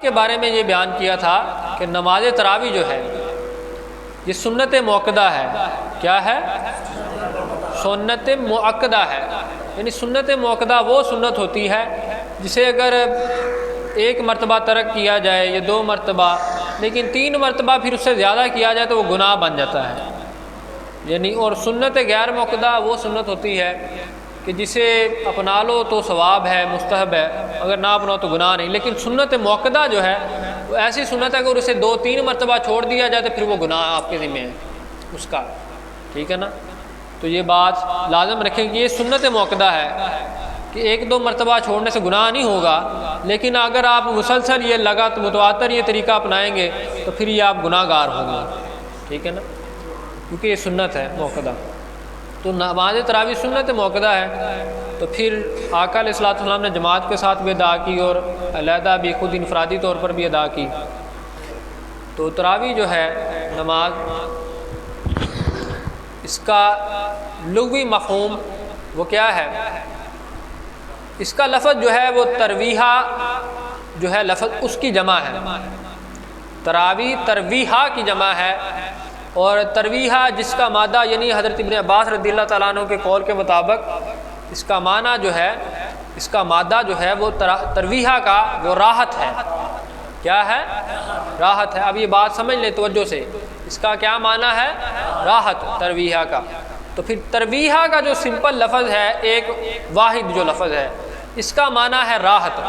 کے بارے میں یہ بیان کیا تھا کہ نماز تراویح جو ہے یہ سنت موقدہ ہے۔ کیا ہے؟ سنت مؤکدہ ہے، یعنی سنت موقدہ وہ سنت ہوتی ہے جسے اگر ایک مرتبہ ترک کیا جائے یا 2 مرتبہ، لیکن 3 مرتبہ پھر اس سے زیادہ کیا جائے تو وہ گناہ بن جاتا ہے۔ یعنی اور سنت غیر موقدہ وہ سنت ہوتی ہے کہ جسے اپنا لو تو ثواب ہے، مستحب ہے، اگر نہ اپناؤ تو گناہ نہیں۔ لیکن سنت موقدہ جو ہے وہ ایسی سنت ہے کہ اگر اسے 2-3 مرتبہ چھوڑ دیا جائے تو پھر وہ گناہ آپ کے ذمہ ہے اس کا، ٹھیک ہے نا؟ تو یہ بات لازم رکھیں کہ یہ سنت موقدہ ہے کہ 1-2 مرتبہ چھوڑنے سے گناہ نہیں ہوگا، لیکن اگر آپ مسلسل یہ متواتر یہ طریقہ اپنائیں گے تو پھر یہ آپ گناہ گار ہوں گے، ٹھیک ہے نا؟ کیونکہ یہ سنت ہے موقدہ۔ تو نماز تراویح سنت موقدہ ہے، تو پھر آقا علیہ الصلوۃ والسلام نے جماعت کے ساتھ بھی ادا کی اور علیحدہ بھی خود انفرادی طور پر بھی ادا کی۔ تو تراویح جو ہے نماز، اس کا لغوی مفہوم وہ کیا ہے؟ اس کا لفظ جو ہے وہ ترویحہ جو ہے لفظ اس کی جمع ہے۔ تراویح ترویحہ کی جمع ہے، اور ترویحہ جس کا مادہ یعنی حضرت ابن عباس رضی اللہ تعالیٰ عنہ کے قول کے مطابق اس کا معنی جو ہے، اس کا مادہ جو ہے وہ ترویحہ کا وہ راحت ہے۔ کیا ہے؟ راحت ہے۔ اب یہ بات سمجھ لیں توجہ سے، اس کا کیا معنی ہے؟ راحت ترویحہ کا۔ تو پھر ترویحہ کا جو سمپل لفظ ہے، ایک واحد جو لفظ ہے، اس کا معنی ہے راحت۔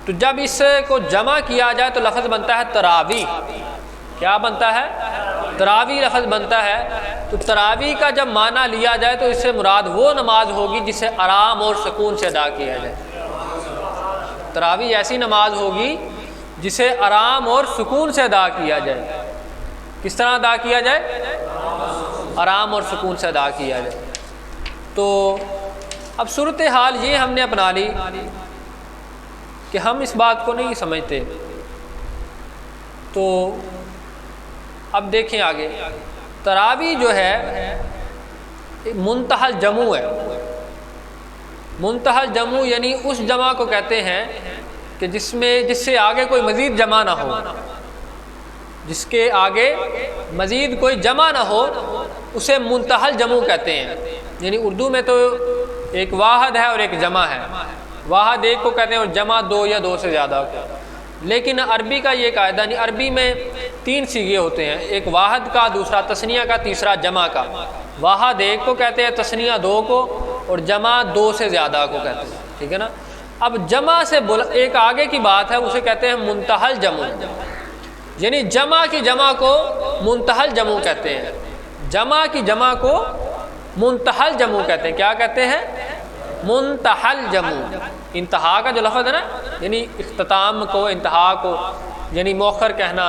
تو جب اس کو جمع کیا جائے تو لفظ بنتا ہے تراویح۔ کیا بنتا ہے؟ تراویح لفظ بنتا ہے۔ تو تراویح کا جب معنی لیا جائے تو اس سے مراد وہ نماز ہوگی جسے آرام اور سکون سے ادا کیا جائے۔ تراویح ایسی نماز ہوگی جسے آرام اور سکون سے ادا کیا جائے۔ کس طرح ادا کیا جائے؟ آرام اور سکون سے ادا کیا جائے۔ تو اب صورتحال یہ ہم نے اپنا لی کہ ہم اس بات کو نہیں سمجھتے۔ تو اب دیکھیں آگے، تراویح جو ہے منتہی الجمع ہے۔ منتہی الجمع یعنی اس جمع کو کہتے ہیں کہ جس سے آگے کوئی مزید جمع نہ ہو، جس کے آگے مزید کوئی جمع نہ ہو اسے منتہی الجمع کہتے ہیں۔ یعنی اردو میں تو ایک واحد ہے اور ایک جمع ہے، واحد ایک کو کہتے ہیں اور جمع 2 یا 2 سے زیادہ کو۔ لیکن عربی کا یہ قاعدہ نہیں، عربی میں 3 صیغے ہوتے ہیں، ایک واحد کا، دوسرا تثنیہ کا، تیسرا جمع کا۔ واحد ایک کو کہتے ہیں، تثنیہ 2 کو، اور جمع 2 سے زیادہ کو کہتے ہیں، ٹھیک ہے نا؟ اب جمع سے ایک آگے کی بات ہے، اسے کہتے ہیں منتہی الجمع، یعنی جمع کی جمع کو منتہی الجمع کہتے ہیں۔ جمع کی جمع کو منتہی الجمع کہتے ہیں۔ کیا کہتے ہیں؟ منتہی الجمع۔ انتہا کا جو لفظ ہے نا، یعنی اختتام کو، انتہا کو یعنی مؤخر کہنا۔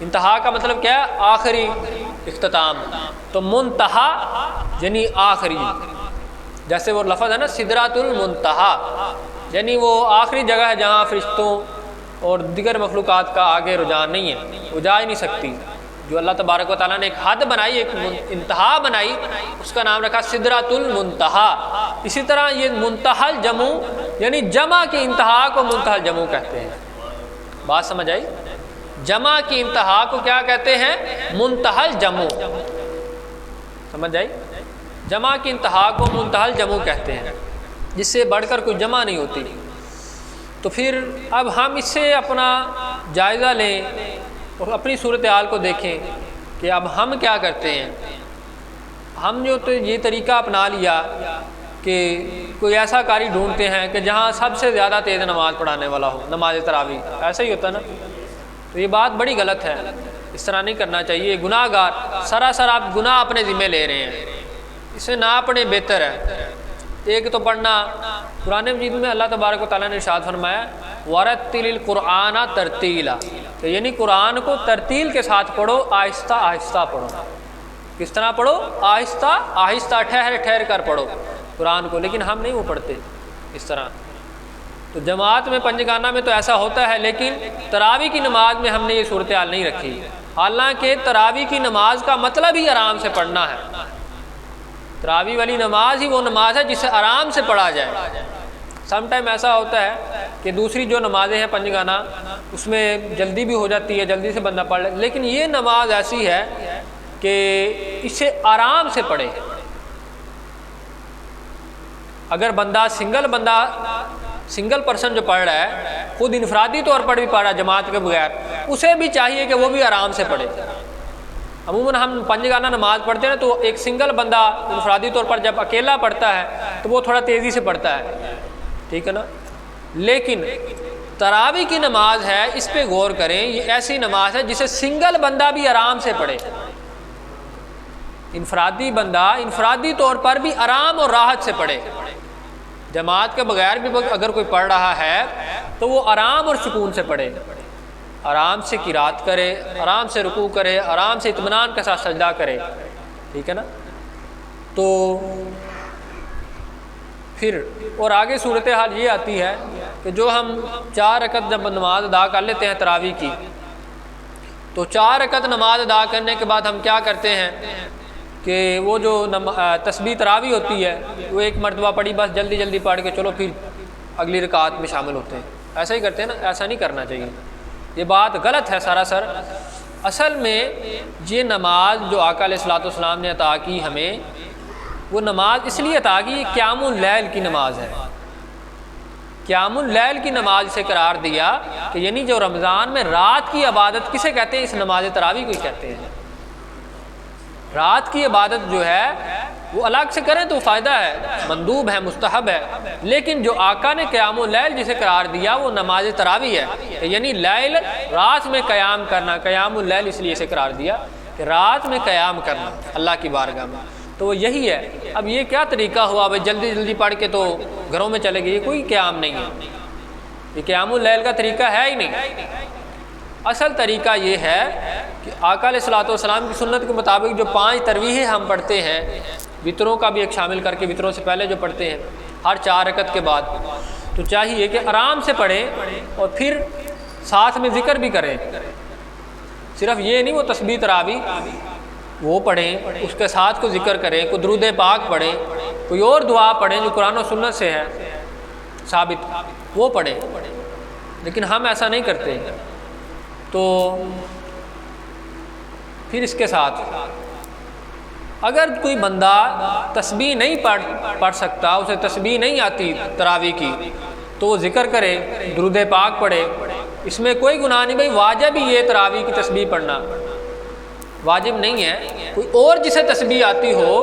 انتہا کا مطلب کیا ہے؟ آخری، اختتام۔ تو منتہا یعنی آخری، جیسے وہ لفظ ہے نا سدرۃ المنتہا، یعنی وہ آخری جگہ ہے جہاں فرشتوں اور دیگر مخلوقات کا آگے رجحان نہیں ہے، وہ جا ہی نہیں سکتی۔ جو اللہ تبارک و تعالیٰ نے ایک حد بنائی، ایک انتہا بنائی، اس کا نام رکھا سدرۃ المنتہا۔ اسی طرح یہ منتہی الجمع یعنی جمع کی انتہا کو منتہی الجمع کہتے ہیں۔ بات سمجھ آئی؟ جمع کی انتہا کو کیا کہتے ہیں؟ منتہی الجمع۔ سمجھ آئی؟ جمع کی انتہا کو منتہی الجمع کہتے ہیں، جس سے بڑھ کر کوئی جمع نہیں ہوتی۔ تو پھر اب ہم اس سے اپنا جائزہ لیں اور اپنی صورتحال کو دیکھیں کہ اب ہم کیا کرتے ہیں۔ ہم جو تو یہ طریقہ اپنا لیا کہ کوئی ایسا قاری ڈھونڈتے ہیں کہ جہاں سب سے زیادہ تیز نماز پڑھانے والا ہو، نماز تراویح، ایسا ہی ہوتا نا؟ تو یہ بات بڑی غلط ہے، اس طرح نہیں کرنا چاہیے۔ گناہ گار، سراسر آپ گناہ اپنے ذمہ لے رہے ہیں، اسے نہ پڑھیں بہتر ہے۔ ایک تو پڑھنا، قرآن مجید میں اللہ تبارک و تعالیٰ نے ارشاد فرمایا وَرَتِّلِ الْقُرْآنَ تَرْتِیلًا، کہ یعنی قرآن کو ترتیل کے ساتھ پڑھو، آہستہ آہستہ پڑھو۔ کس طرح پڑھو؟ آہستہ آہستہ، ٹھہر ٹھہر کر پڑھو قرآن کو۔ لیکن ہم نہیں وہ پڑھتے اس طرح۔ تو جماعت میں پنجگانہ میں تو ایسا ہوتا ہے، لیکن تراویح کی نماز میں ہم نے یہ صورتحال نہیں رکھی، حالانکہ تراویح کی نماز کا مطلب ہی آرام سے پڑھنا ہے۔ تراویح والی نماز ہی وہ نماز ہے جسے آرام سے پڑھا جائے۔ سم ٹائم ایسا ہوتا ہے کہ دوسری جو نمازیں ہیں پنجگانہ، اس میں جلدی بھی ہو جاتی ہے، جلدی سے بندہ پڑھ لے، لیکن یہ نماز ایسی ہے کہ اسے آرام سے پڑھے۔ اگر بندہ سنگل پرسن جو پڑھ رہا ہے، خود انفرادی طور پر بھی پڑھ رہا ہے جماعت کے بغیر، اسے بھی چاہیے کہ وہ بھی آرام سے پڑھے۔ عموماً ہم پنجگانہ نماز پڑھتے ہیں تو ایک سنگل بندہ انفرادی طور پر جب اکیلا پڑھتا ہے تو وہ تھوڑا تیزی سے پڑھتا ہے، ٹھیک ہے نا۔ لیکن تراویح کی نماز ہے، اس پہ غور کریں، یہ ایسی نماز ہے جسے سنگل بندہ بھی آرام سے پڑھے، انفرادی بندہ انفرادی طور پر بھی آرام اور راحت سے پڑھے۔ جماعت کے بغیر بھی اگر کوئی پڑھ رہا ہے تو وہ آرام اور سکون سے پڑھے، آرام سے قرات کرے، آرام سے رکوع کرے، آرام سے اطمینان کے ساتھ سجدہ کرے، ٹھیک ہے نا۔ تو پھر اور آگے صورتحال یہ آتی ہے کہ جو ہم 4 رکعت جب نماز ادا کر لیتے ہیں تراویح کی، تو 4 رکعت نماز ادا کرنے کے بعد ہم کیا کرتے ہیں کہ وہ جو تسبیح تراویح ہوتی ہے وہ ایک مرتبہ پڑھی، بس جلدی جلدی پڑھ کے چلو پھر اگلی رکعت میں شامل ہوتے ہیں، ایسا ہی کرتے ہیں نا۔ ایسا نہیں کرنا چاہیے، یہ بات غلط ہے سراسر۔ اصل میں یہ نماز جو آقا علیہ الصلوۃ والسلام نے عطا کی ہمیں، وہ نماز اس لیے عطا کی، قیام اللیل کی نماز ہے۔ قیام اللیل کی نماز اسے قرار دیا کہ یعنی جو رمضان میں رات کی عبادت کسے کہتے ہیں؟ اس نماز تراویح کو ہی کہتے ہیں۔ رات کی عبادت جو ہے وہ الگ سے کریں تو فائدہ ہے، مندوب ہے، مستحب ہے، لیکن جو آقا نے قیام اللیل جسے قرار دیا وہ نماز تراویح ہے، یعنی لیل رات میں قیام کرنا۔ قیام اللیل اس لیے اسے قرار دیا کہ رات میں قیام کرنا اللہ کی بارگاہ میں، تو وہ یہی ہے۔ اب یہ کیا طریقہ ہوا بھائی جلدی جلدی پڑھ کے تو گھروں میں چلے گئے؟ یہ کوئی قیام نہیں ہے، یہ قیام اللیل کا طریقہ ہے ہی نہیں۔ اصل طریقہ یہ ہے کہ آقا علیہ الصلوۃ والسلام کی سنت کے مطابق جو 5 تراویحیں ہم پڑھتے ہیں، وطروں کا بھی ایک شامل کر کے، وطروں سے پہلے جو پڑھتے ہیں ہر 4 رکعت کے بعد، تو چاہیے کہ آرام سے پڑھیں اور پھر ساتھ میں ذکر بھی کریں۔ صرف یہ نہیں وہ تسبیح تراویح وہ پڑھیں، اس کے ساتھ کو ذکر کریں، کوئی درود پاک پڑھیں، کوئی اور دعا پڑھیں جو قرآن و سنت سے ہے ثابت، وہ پڑھیں، لیکن ہم ایسا نہیں کرتے۔ تو پھر اس کے ساتھ اگر کوئی بندہ تسبیح نہیں پڑھ سکتا، اسے تسبیح نہیں آتی تراویح کی، تو وہ ذکر کرے، درود پاک پڑھے، اس میں کوئی گناہ نہیں۔ بھائی واجب ہی یہ تراویح کی تسبیح پڑھنا واجب نہیں ہے، کوئی اور جسے تسبیح آتی ہو،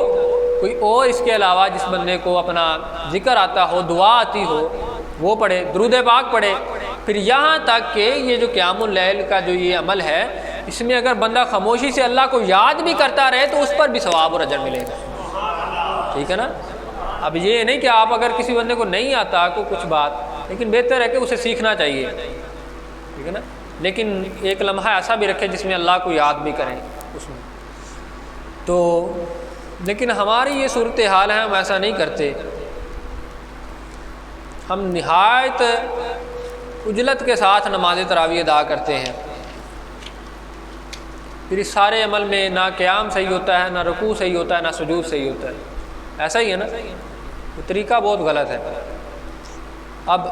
کوئی اور اس کے علاوہ جس بندے کو اپنا ذکر آتا ہو، دعا آتی ہو، وہ پڑھے، درود پاک پڑھے۔ پھر یہاں تک کہ یہ جو قیام اللیل کا جو یہ عمل ہے، اس میں اگر بندہ خاموشی سے اللہ کو یاد بھی کرتا رہے تو اس پر بھی ثواب اور اجر ملے گا، ٹھیک ہے نا۔ اب یہ نہیں کہ آپ اگر کسی بندے کو نہیں آتا کو کچھ بات، لیکن بہتر ہے کہ اسے سیکھنا چاہیے، ٹھیک ہے نا، لیکن ایک لمحہ ایسا بھی رکھے جس میں اللہ کو یاد بھی کریں اس میں۔ تو لیکن ہماری یہ صورتحال ہے، ہم ایسا نہیں کرتے، ہم نہایت عجلت کے ساتھ نماز تراویح ادا کرتے ہیں، پھر اس سارے عمل میں نہ قیام صحیح ہوتا ہے، نہ رکوع صحیح ہوتا ہے، نہ سجود صحیح ہوتا ہے، ایسا ہی ہے نا، وہ طریقہ بہت غلط ہے۔ اب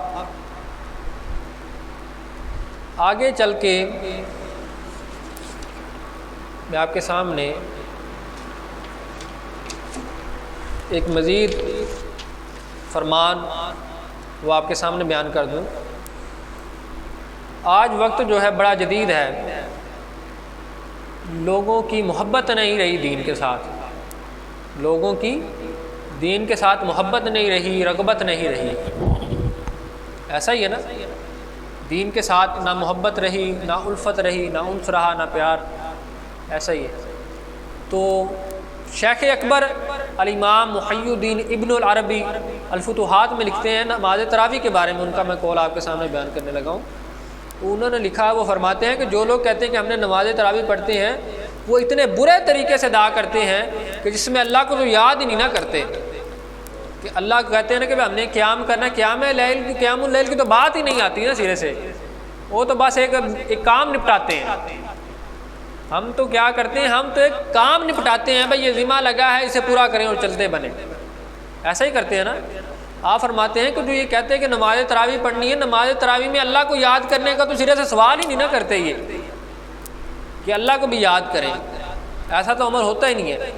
آگے چل کے میں آپ کے سامنے ایک مزید فرمان وہ آپ کے سامنے بیان کر دوں۔ آج وقت جو ہے بڑا جدید ہے، لوگوں کی محبت نہیں رہی دین کے ساتھ، لوگوں کی دین کے ساتھ محبت نہیں رہی، رغبت نہیں رہی، ایسا ہی ہے نا، دین کے ساتھ نہ محبت رہی، نہ الفت رہی، نہ انس رہا، نہ پیار، ایسا ہی ہے۔ تو شیخ اکبر الامام محی الدین ابن العربی الفتوحات میں لکھتے ہیں نماز تراویح کے بارے میں، ان کا میں قول آپ کے سامنے بیان کرنے لگا ہوں۔ تو انہوں نے لکھا، وہ فرماتے ہیں کہ جو لوگ کہتے ہیں کہ ہم نے نماز تراویح پڑھتے ہیں، وہ اتنے برے طریقے سے ادا کرتے ہیں کہ جس میں اللہ کو تو یاد ہی نہیں نہ کرتے، کہ اللہ کو کہتے ہیں نا کہ ہم نے قیام کرنا، قیام اللیل کی تو بات ہی نہیں آتی نا سرے سے، وہ تو بس ایک کام نپٹاتے ہیں۔ ہم تو کیا کرتے ہیں، ہم تو ایک کام نپٹاتے ہیں، بھائی یہ ذمہ لگا ہے اسے پورا کریں اور چلتے بنے، ایسا ہی کرتے ہیں نا۔ آپ فرماتے ہیں کہ جو یہ کہتے ہیں کہ نماز تراویح پڑھنی ہے، نماز تراویح میں اللہ کو یاد کرنے کا تو سرے سے سوال ہی نہیں نہ کرتے یہ کہ اللہ کو بھی یاد کریں، ایسا تو عمل ہوتا ہی نہیں ہے۔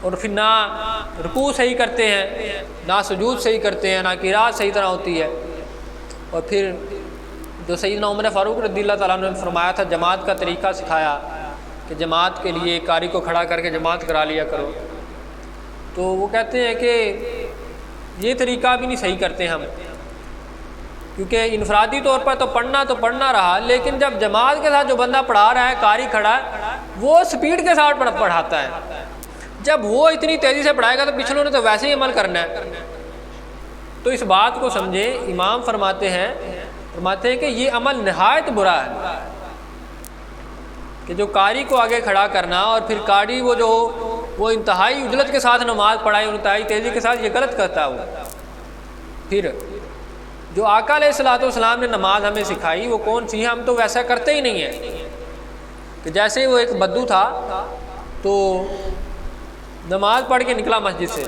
اور پھر نہ رکوع صحیح کرتے ہیں، نہ سجود صحیح کرتے ہیں، نہ قرات صحیح طرح ہوتی ہے۔ اور پھر جو سیدنا عمر فاروق رضی اللہ تعالیٰ عنہ نے فرمایا تھا، جماعت کا طریقہ سکھایا کہ جماعت کے لیے قاری کو کھڑا کر کے جماعت کرا لیا کرو، تو وہ کہتے ہیں کہ یہ طریقہ بھی نہیں صحیح کرتے ہم، کیونکہ انفرادی طور پر تو پڑھنا رہا، لیکن جب جماعت کے ساتھ جو بندہ پڑھا رہا ہے، قاری کھڑا ہے، وہ سپیڈ کے ساتھ پڑھاتا ہے، جب وہ اتنی تیزی سے پڑھائے گا تو پچھلوں نے تو ویسے ہی عمل کرنا ہے۔ تو اس بات کو سمجھیں، امام فرماتے ہیں کہ یہ عمل نہایت برا ہے کہ جو قاری کو آگے کھڑا کرنا اور پھر قاری وہ انتہائی عجلت کے ساتھ نماز پڑھائے، انتہائی تیزی کے ساتھ، یہ غلط کرتا ہے وہ۔ پھر جو آقا علیہ الصلوۃ والسلام نے نماز ہمیں سکھائی وہ کون سی ہے؟ ہم تو ویسا کرتے ہی نہیں ہیں کہ جیسے وہ ایک بدو تھا تو نماز پڑھ کے نکلا مسجد سے،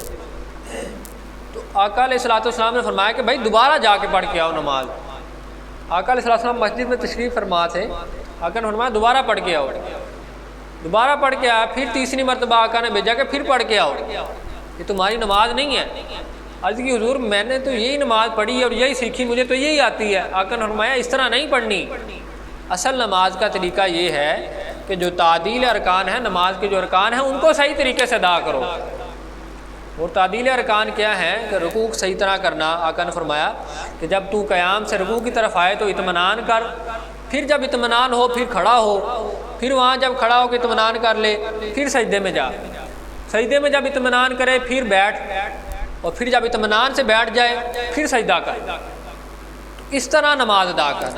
تو آقا علیہ الصلوۃ والسلام نے فرمایا کہ بھائی دوبارہ جا کے پڑھ کے آؤ نماز۔ آقا علیہ الصلوۃ والسلام مسجد میں تشریف فرما تھے، آقا نے فرمایا دوبارہ پڑھ کے آؤ، دوبارہ پڑھ کے آیا، پھر تیسری مرتبہ آقا نے بھیجا کہ پھر پڑھ کے آؤ، یہ تمہاری نماز نہیں ہے۔ عرض کی حضور میں نے تو یہی نماز پڑھی اور یہی سیکھی، مجھے تو یہی آتی ہے۔ آقا نے فرمایا اس طرح نہیں پڑھنی، اصل نماز کا طریقہ یہ ہے کہ جو تعدیل ارکان ہیں، نماز کے جو ارکان ہیں ان کو صحیح طریقے سے ادا کرو۔ اور تعدیل ارکان کیا ہے کہ رکوع صحیح طرح کرنا۔ آقا نے فرمایا کہ جب تو قیام سے رکوع کی طرف آئے تو اطمینان کر، پھر جب اطمینان ہو پھر کھڑا ہو، پھر وہاں جب کھڑا ہو کے اطمینان کر لے پھر سجدے میں جا، سجدے میں جب اطمینان کرے پھر بیٹھ، اور پھر جب اطمینان سے بیٹھ جائے پھر سجدہ کر، اس طرح نماز ادا کر۔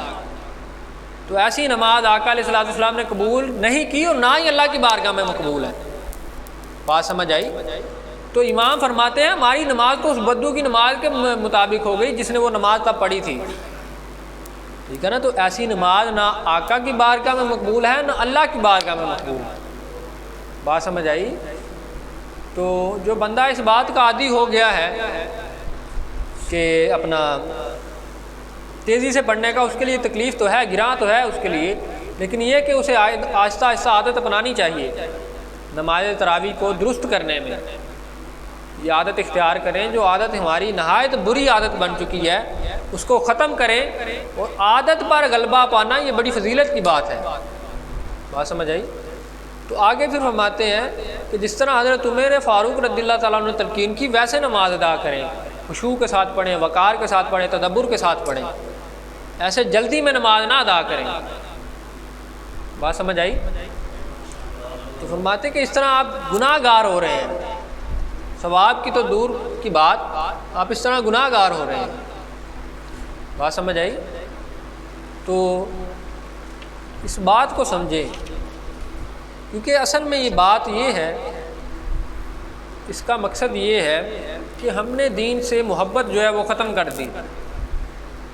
تو ایسی نماز آقا علیہ الصلوۃ والسلام نے قبول نہیں کی اور نہ ہی اللہ کی بارگاہ میں مقبول ہے۔ بات سمجھ آئی؟ تو امام فرماتے ہیں ہماری نماز تو اس بدو کی نماز کے مطابق ہو گئی جس نے وہ نماز تب پڑھی تھی، ٹھیک ہے نا؟ تو ایسی نماز نہ آقا کی بارگاہ میں مقبول ہے نہ اللہ کی بارگاہ میں مقبول ہے۔ بات سمجھ آئی؟ تو جو بندہ اس بات کا عادی ہو گیا ہے کہ اپنا تیزی سے پڑھنے کا، اس کے لیے تکلیف تو ہے، گراں تو ہے اس کے لیے، لیکن یہ کہ اسے آہستہ آہستہ عادت اپنانی چاہیے نماز تراویح کو درست کرنے میں۔ یہ عادت اختیار کریں، جو عادت ہماری نہایت بری عادت بن چکی ہے اس کو ختم کریں، اور عادت پر غلبہ پانا یہ بڑی فضیلت کی بات ہے۔ بات سمجھ آئی؟ تو آگے پھر فرماتے ہیں کہ جس طرح حضرت عمر فاروق رضی اللہ تعالیٰ عنہ نے تلقین کی ویسے نماز ادا کریں، خشوع کے ساتھ پڑھیں، وقار کے ساتھ پڑھیں، تدبر کے ساتھ پڑھیں، ایسے جلدی میں نماز نہ ادا کریں۔ بات سمجھ آئی؟ تو فرماتے کہ اس طرح آپ گناہ گار ہو رہے ہیں، ثواب کی تو دور کی بات، آپ اس طرح گناہ گار ہو رہے ہیں۔ بات سمجھ آئی؟ تو اس بات کو سمجھیں، کیونکہ اصل میں یہ بات یہ ہے، اس کا مقصد یہ ہے کہ ہم نے دین سے محبت جو ہے وہ ختم کر دی۔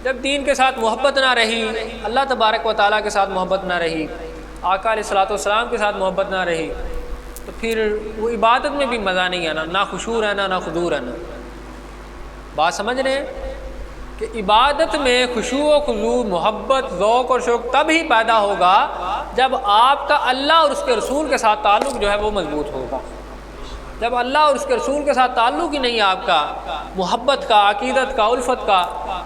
جب دین کے ساتھ محبت نہ رہی، اللہ تبارک و تعالیٰ کے ساتھ محبت نہ رہی، آقا علیہ الصلوۃ والسلام کے ساتھ محبت نہ رہی، تو پھر وہ عبادت میں بھی مزہ نہیں آنا، نہ خشوع رہنا نہ خضوع رہنا۔ بات سمجھ رہے ہیں کہ عبادت میں خشوع و خضوع، محبت، ذوق اور شوق تب ہی پیدا ہوگا جب آپ کا اللہ اور اس کے رسول کے ساتھ تعلق جو ہے وہ مضبوط ہوگا۔ جب اللہ اور اس کے رسول کے ساتھ تعلق ہی نہیں آپ کا، محبت کا، عقیدت کا، الفت کا،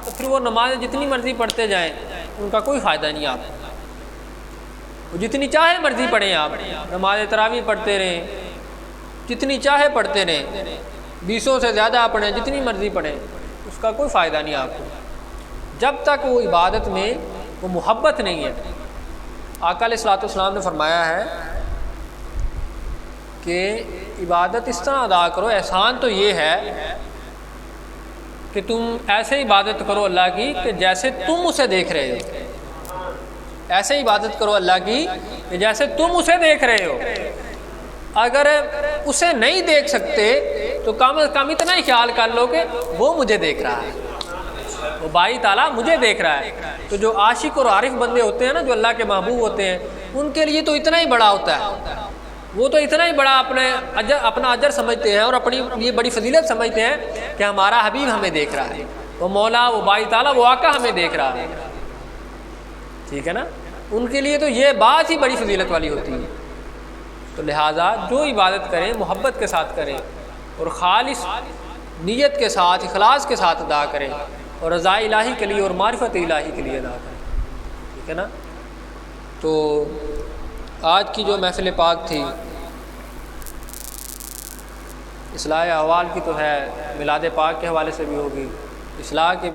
تو پھر وہ نمازیں جتنی مرضی پڑھتے جائیں ان کا کوئی فائدہ نہیں آپ کو۔ وہ جتنی چاہے مرضی پڑھیں، آپ نماز تراویح پڑھتے رہیں، جتنی چاہے پڑھتے رہیں، 20 سے زیادہ پڑھیں، جتنی مرضی پڑھیں، اس کا کوئی فائدہ نہیں آپ کو، جب تک وہ عبادت میں وہ محبت نہیں ہے۔ آقا علیہ الصلوۃ والسلام نے فرمایا ہے کہ عبادت اس طرح ادا کرو، احسان تو یہ ہے کہ تم ایسے عبادت کرو اللہ کی کہ جیسے تم اسے دیکھ رہے ہو، ایسے عبادت کرو اللہ کی کہ جیسے تم اسے دیکھ رہے ہو۔ اگر اسے نہیں دیکھ سکتے تو کم از کم اتنا ہی خیال کر لو کہ وہ مجھے دیکھ رہا ہے، وہ باری تعالیٰ مجھے دیکھ رہا ہے۔ تو جو عاشق اور عارف بندے ہوتے ہیں نا، جو اللہ کے محبوب ہوتے ہیں، ان کے لیے تو اتنا ہی بڑا ہوتا ہے وہ تو اتنا ہی بڑا اپنا اجر سمجھتے ہیں اور اپنی یہ بڑی فضیلت سمجھتے ہیں کہ ہمارا حبیب ہمیں دیکھ رہا ہے، وہ مولا، وہ باری تعالیٰ، وہ آقا ہمیں دیکھ رہا ہے، ٹھیک ہے نا؟ ان کے لیے تو یہ بات ہی بڑی فضیلت والی ہوتی ہے۔ تو لہٰذا جو عبادت کریں محبت کے ساتھ کریں اور خالص نیت کے ساتھ، اخلاص کے ساتھ ادا کریں، اور رضا الہی کے لیے اور معرفت الہی کے لیے ادا کریں، ٹھیک ہے نا؟ تو آج کی جو محفل پاک تھی اصلاح احوال کی تو ہے، میلاد پاک کے حوالے سے بھی ہوگی، اصلاح کے